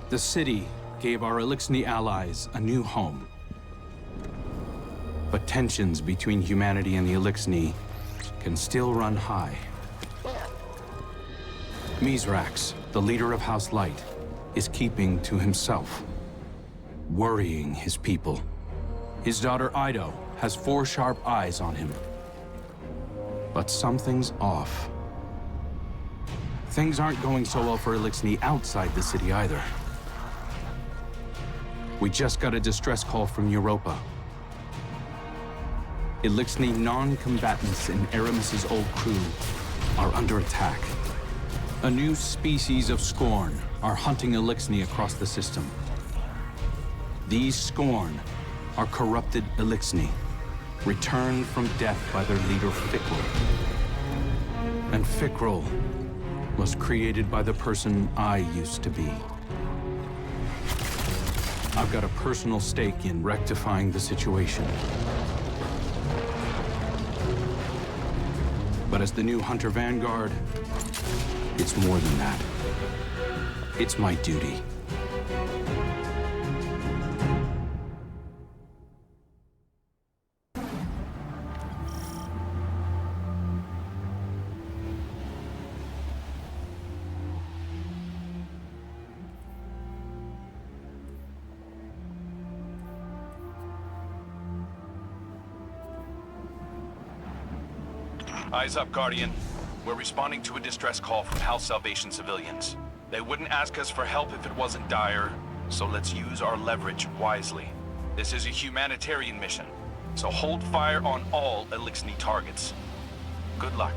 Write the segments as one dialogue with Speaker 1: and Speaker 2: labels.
Speaker 1: The city gave our Elixni allies a new home. But tensions between humanity and the Elixni can still run high. Mithrax, the leader of House Light, is keeping to himself, worrying his people. His daughter Ido has 4 sharp eyes on him. But something's off. Things aren't going so well for Elixni outside the city either. We just got a distress call from Europa. Elixni non-combatants in Aramis's old crew are under attack. A new species of Scorn are hunting Elixni across the system. These Scorn are corrupted Elixni, returned from death by their leader Fikrul. And Fikrul was created by the person I used to be. I've got a personal stake in rectifying the situation. But as the new Hunter Vanguard, it's more than that. It's my duty.
Speaker 2: Eyes up, Guardian. We're responding to a distress call from House Salvation civilians. They wouldn't ask us for help if it wasn't dire, so let's use our leverage wisely. This is a humanitarian mission, so hold fire on all Elixni targets. Good luck.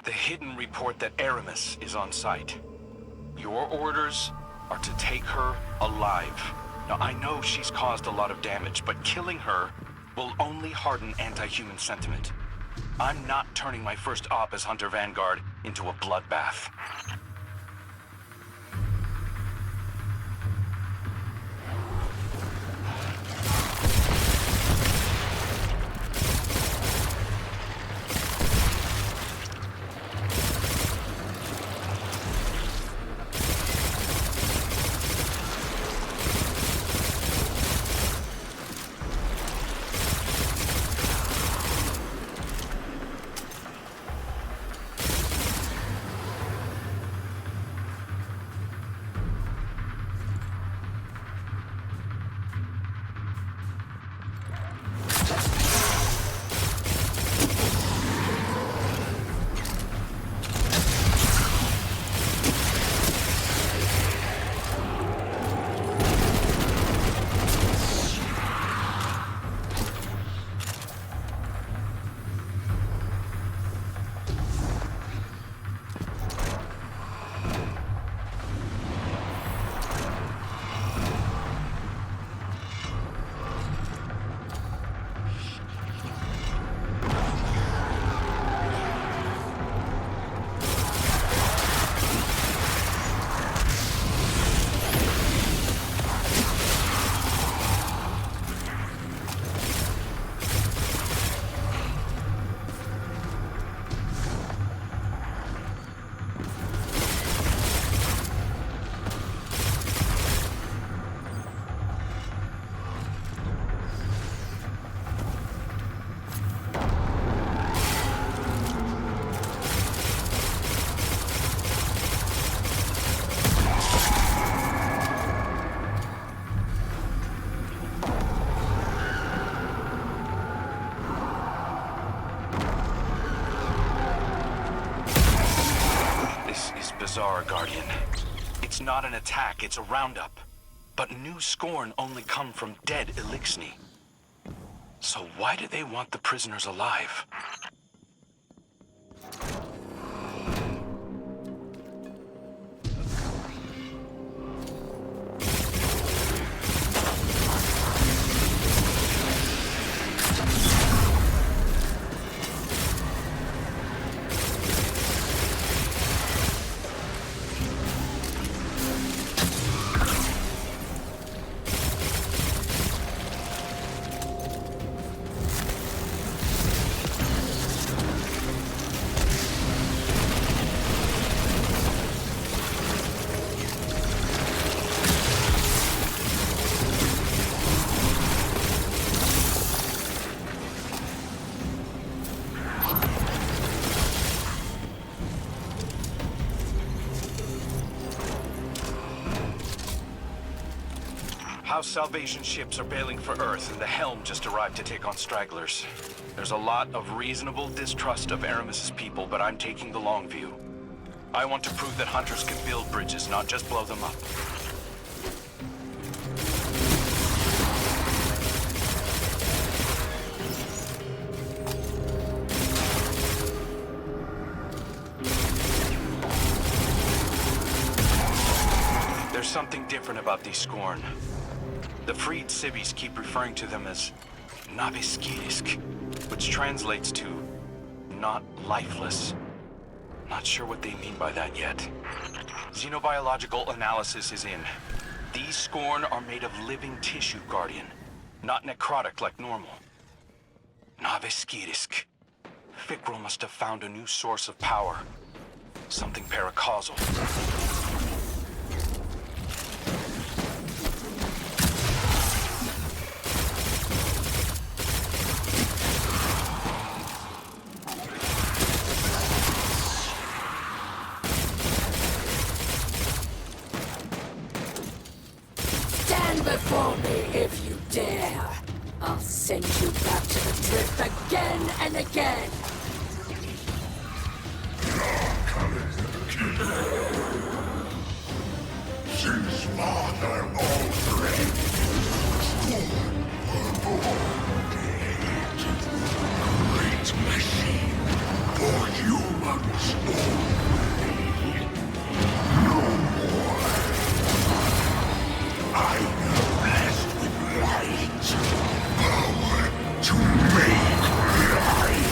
Speaker 2: The hidden report that Aramis is on site. Your orders are to take her alive. Now, I know she's caused a lot of damage, but killing her will only harden anti-human sentiment. I'm not turning my first op as Hunter Vanguard into a bloodbath. Bizarre, Guardian. It's not an attack, it's a roundup. But new Scorn only come from dead Elixni. So why do they want the prisoners alive? House Salvation ships are bailing for Earth, and the Helm just arrived to take on stragglers. There's a lot of reasonable distrust of Aramis's people, but I'm taking the long view. I want to prove that hunters can build bridges, not just blow them up. There's something different about these Scorn. The freed civvies keep referring to them as Naviskirisk, which translates to not lifeless. Not sure what they mean by that yet. Xenobiological analysis is in. These Scorn are made of living tissue, Guardian. Not necrotic like normal. Naviskirisk. Fikrul must have found a new source of power. Something paracausal.
Speaker 3: Before me if you dare. I'll send you back to the drift again and again.
Speaker 4: Since Father already great machine for humans only. No more. I blessed with light, power to make light.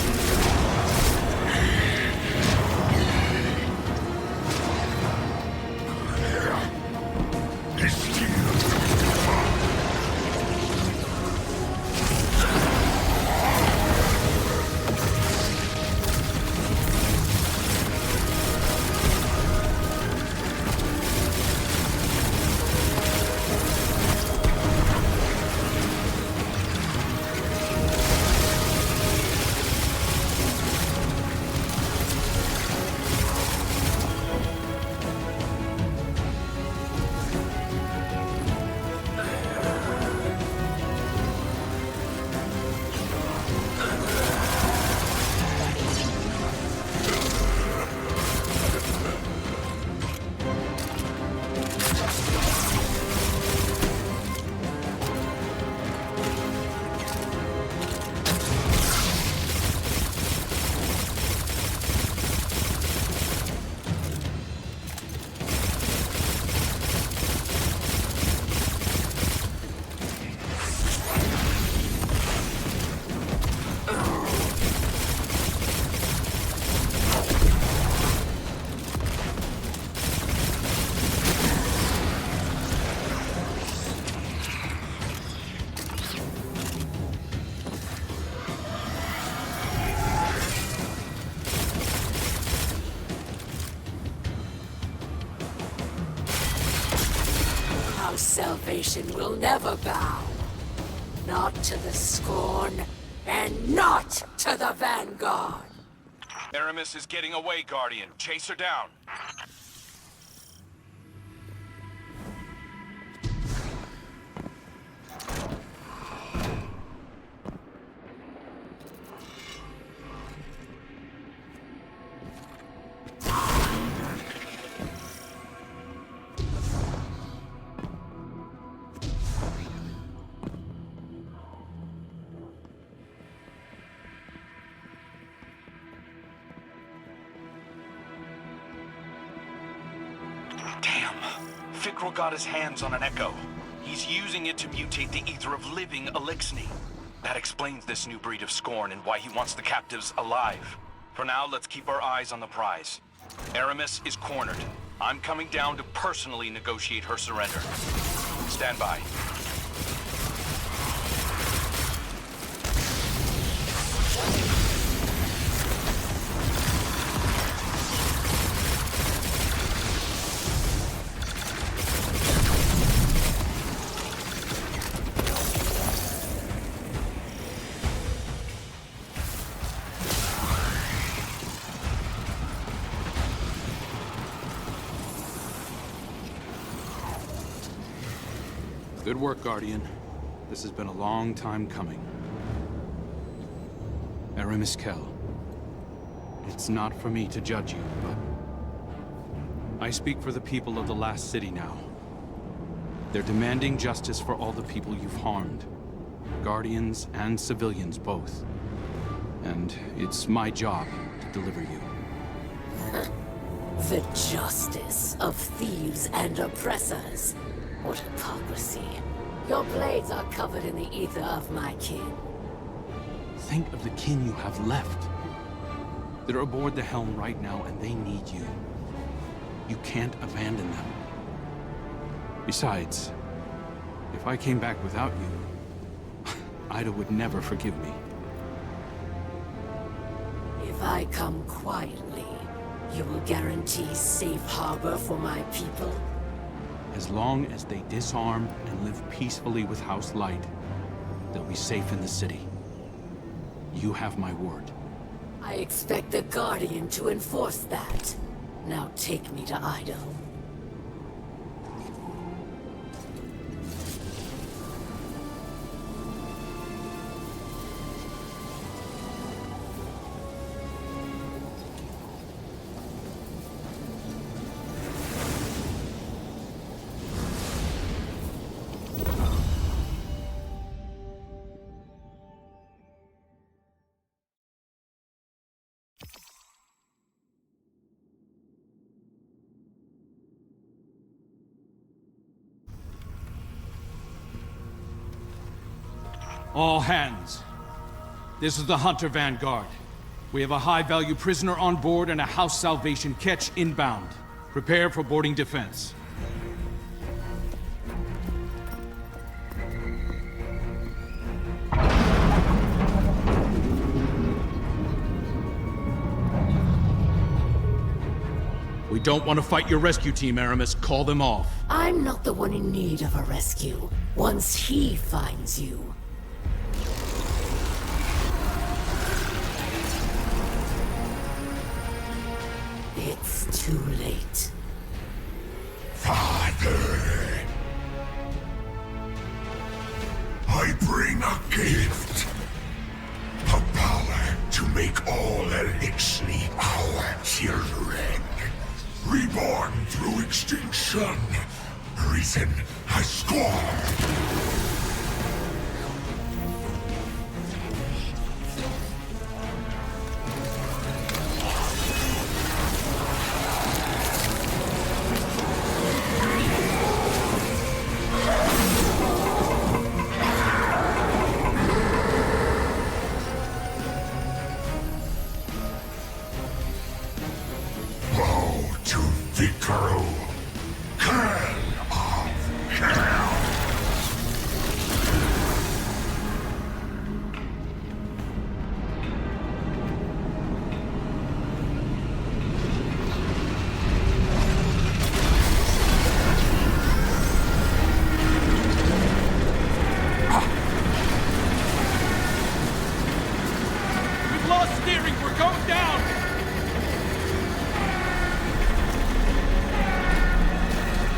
Speaker 3: Salvation will never bow. Not to the Scorn, and not to the Vanguard.
Speaker 2: Aramis is getting away, Guardian. Chase her down. Fikrul got his hands on an echo. He's using it to mutate the ether of living Elixni. That explains this new breed of Scorn and why he wants the captives alive. For now, let's keep our eyes on the prize. Aramis is cornered. I'm coming down to personally negotiate her surrender. Stand by.
Speaker 1: Good work, Guardian. This has been a long time coming. Aramis Kell. It's not for me to judge you, but... I speak for the people of the last city now. They're demanding justice for all the people you've harmed. Guardians and civilians both. And it's my job to deliver you.
Speaker 3: The justice of thieves and oppressors. What hypocrisy. Your blades are covered in the ether of my kin.
Speaker 1: Think of the kin you have left. They're aboard the helm right now, and they need you. You can't abandon them. Besides, if I came back without you, Ida would never forgive me.
Speaker 3: If I come quietly, you will guarantee safe harbor for my people?
Speaker 1: As long as they disarm and live peacefully with House Light, they'll be safe in the city. You have my word.
Speaker 3: I expect the Guardian to enforce that. Now take me to Ida.
Speaker 1: All hands. This is the Hunter Vanguard. We have a high-value prisoner on board and a House Salvation catch inbound. Prepare for boarding defense. We don't want to fight your rescue team, Aramis. Call them off.
Speaker 3: I'm not the one in need of a rescue. Once he finds you. It's too late.
Speaker 4: Father, I bring a gift. A power to make all Elixir our children. Reborn through extinction. Risen as Scorn.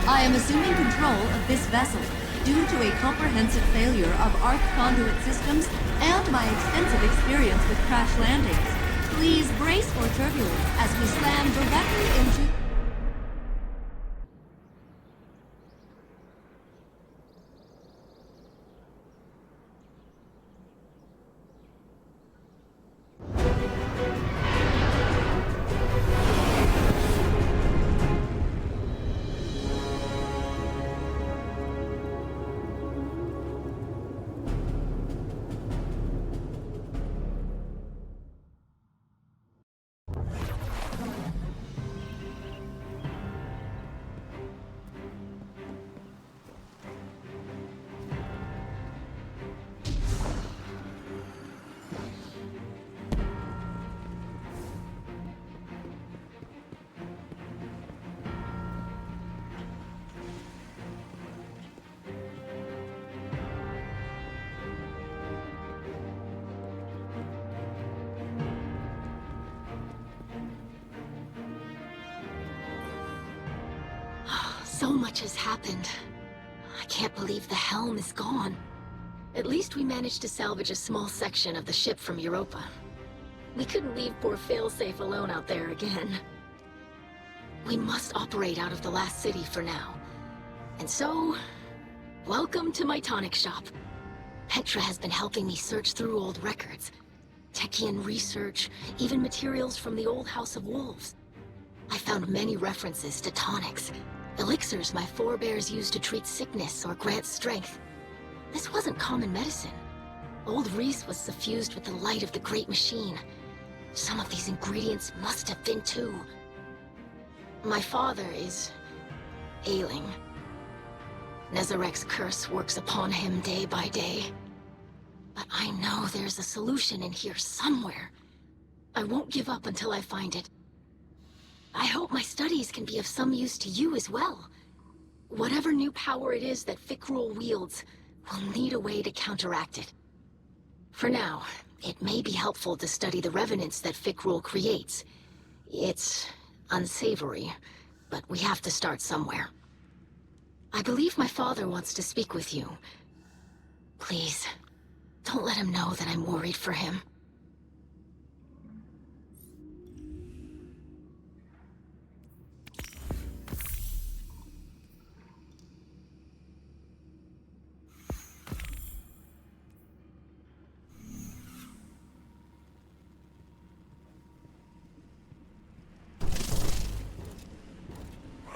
Speaker 5: I am assuming control of this vessel due to a comprehensive failure of Arc conduit systems and my extensive experience with crash landings. Please brace for turbulence as we slam directly into...
Speaker 6: So much has happened. I
Speaker 3: can't believe the helm is gone. At least we managed to salvage a small section of the ship from Europa. We couldn't leave poor Failsafe alone out there again. We must operate out of the last city for now. And so, welcome to my tonic shop. Petra has been helping me search through old records. Techian research, even materials from the old House of Wolves. I found many references to tonics, elixirs my forebears used to treat sickness or grant strength. This wasn't common medicine. Old Reese was suffused with the light of the Great Machine. Some of these ingredients must have been too. My father is ailing. Nezarek's curse works upon him day by day. But I know there's a solution in here somewhere. I won't give up until I find it. I hope my studies can be of some use to you as well. Whatever new power it is that Fikrul wields, we'll need a way to counteract it. For now, it may be helpful to study the revenants that Fikrul creates. It's unsavory, but we have to start somewhere. I believe my father wants to speak with you. Please, don't let him know that I'm worried for him.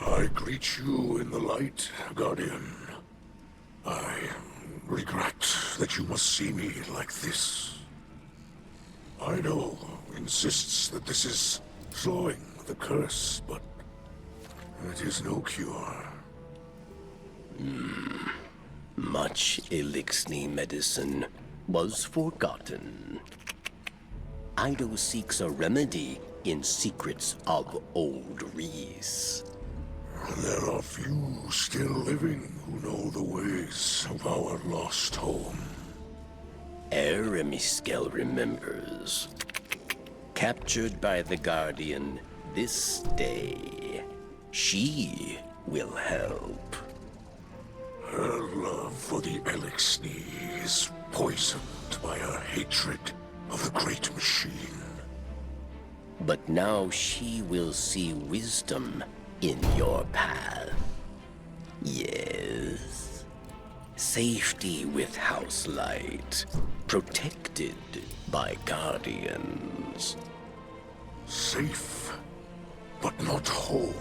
Speaker 4: I greet you in the light, Guardian. I regret that you must see me like this. Ido insists that this is slowing the curse, but it is no cure.
Speaker 6: Much Elixni medicine was forgotten. Ido seeks a remedy in secrets of old Reese.
Speaker 4: There are few still living who know the ways of our lost home.
Speaker 6: Eremiskel remembers. Captured by the Guardian this day, she will help.
Speaker 4: Her love for the Elixni is poisoned by her hatred of the Great Machine.
Speaker 6: But now she will see wisdom in your path. Yes. Safety with House Light. Protected by Guardians.
Speaker 4: Safe, but not whole.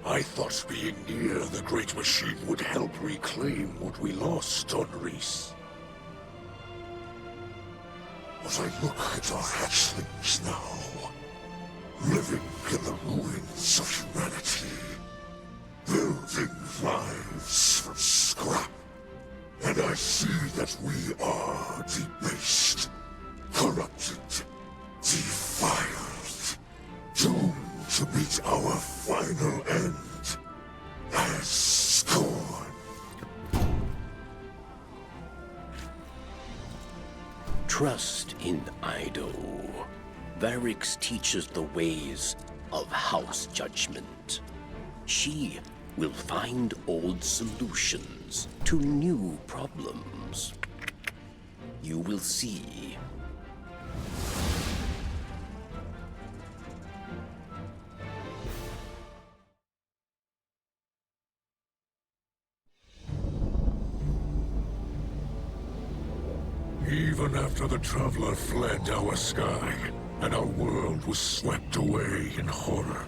Speaker 4: I thought being near the Great Machine would help reclaim what we lost on Reese. But I look at our hatchlings now, living in the ruins of humanity, building lives from scrap, and I see that we are debased, corrupted, defiled, doomed to meet our final end as scorn.
Speaker 6: Trust in Ido. Varix teaches the ways of House Judgment. She will find old solutions to new problems. You will see.
Speaker 4: Even after the Traveler fled our sky, and our world was swept away in horror.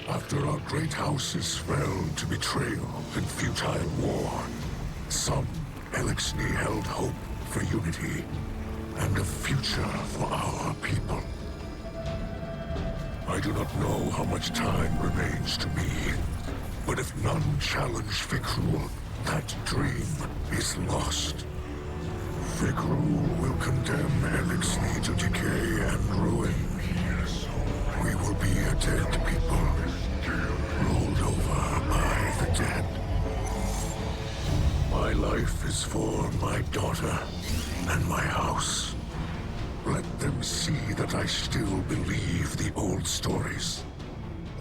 Speaker 4: After our great houses fell to betrayal and futile war, some Elixni held hope for unity and a future for our people. I do not know how much time remains to me, but if none challenge Fikrul, that dream is lost. Fikrul will condemn Elixni to decay and ruin. We will be a dead people, rolled over by the dead. My life is for my daughter and my house. Let them see that I still believe the old stories.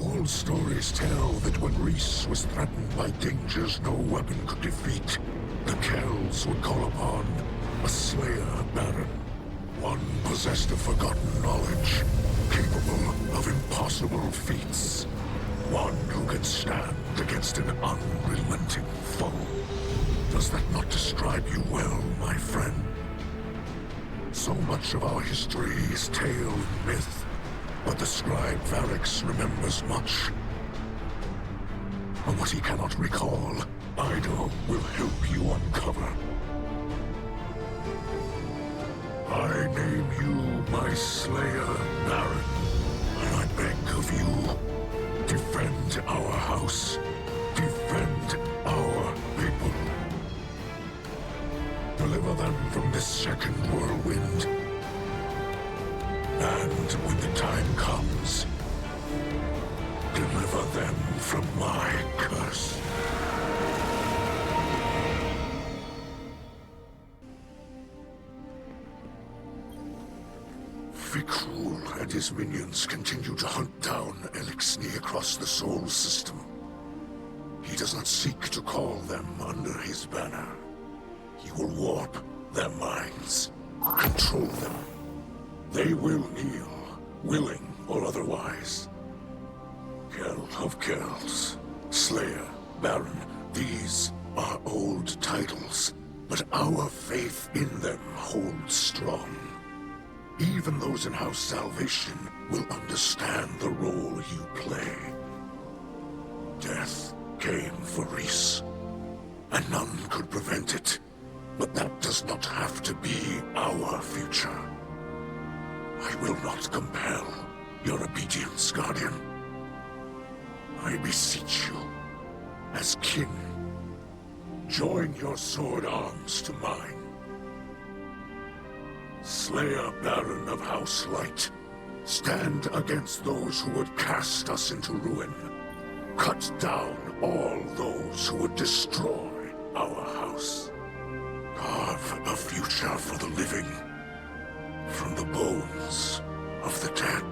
Speaker 4: All stories tell that when Reese was threatened by dangers no weapon could defeat, the Kells would call upon a Slayer Baron. One possessed of forgotten knowledge, capable of impossible feats. One who can stand against an unrelenting foe. Does that not describe you well, my friend? So much of our history is tale and myth, but the scribe Varix remembers much. And what he cannot recall, Ido will help you uncover. I name you my Slayer Baron, and I beg of you, defend our house, defend our people. Deliver them from this second whirlwind. And when the time comes, deliver them from my curse. Fikrul and his minions continue to hunt down Elixni across the Sol system. He does not seek to call them under his banner. He will warp their minds, control them. They will kneel, willing or otherwise. Kell of Kells, Slayer, Baron, these are old titles, but our faith in them holds strong. Even those in House Salvation will understand the role you play. Death came for Reese, and none could prevent it. But that does not have to be our future. I will not compel your obedience, Guardian. I beseech you, as kin, join your sword arms to mine. Slayer Baron of House Light, stand against those who would cast us into ruin. Cut down all those who would destroy our house. Carve a future for the living from the bones of the dead.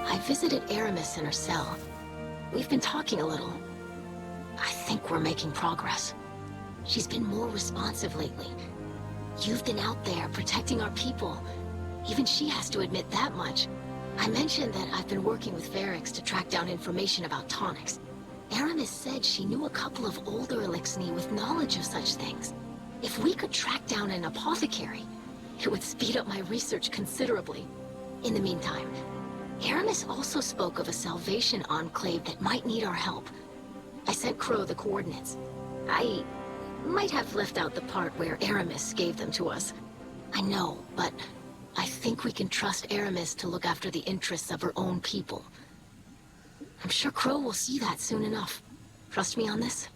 Speaker 3: I visited Aramis in her cell. We've been talking a little. I think we're making progress. She's been more responsive lately. You've been out there protecting our people. Even she has to admit that much. I mentioned that I've been working with Varix to track down information about tonics. Aramis said she knew a couple of older Elixni with knowledge of such things. If we could track down an apothecary, it would speed up my research considerably. In the meantime, Aramis also spoke of a Salvation enclave that might need our help. I sent Crow the coordinates. I might have left out the part where Aramis gave them to us. I know, but I think we can trust Aramis to look after the interests of her own people. I'm sure Crow will see that soon enough. Trust me on this?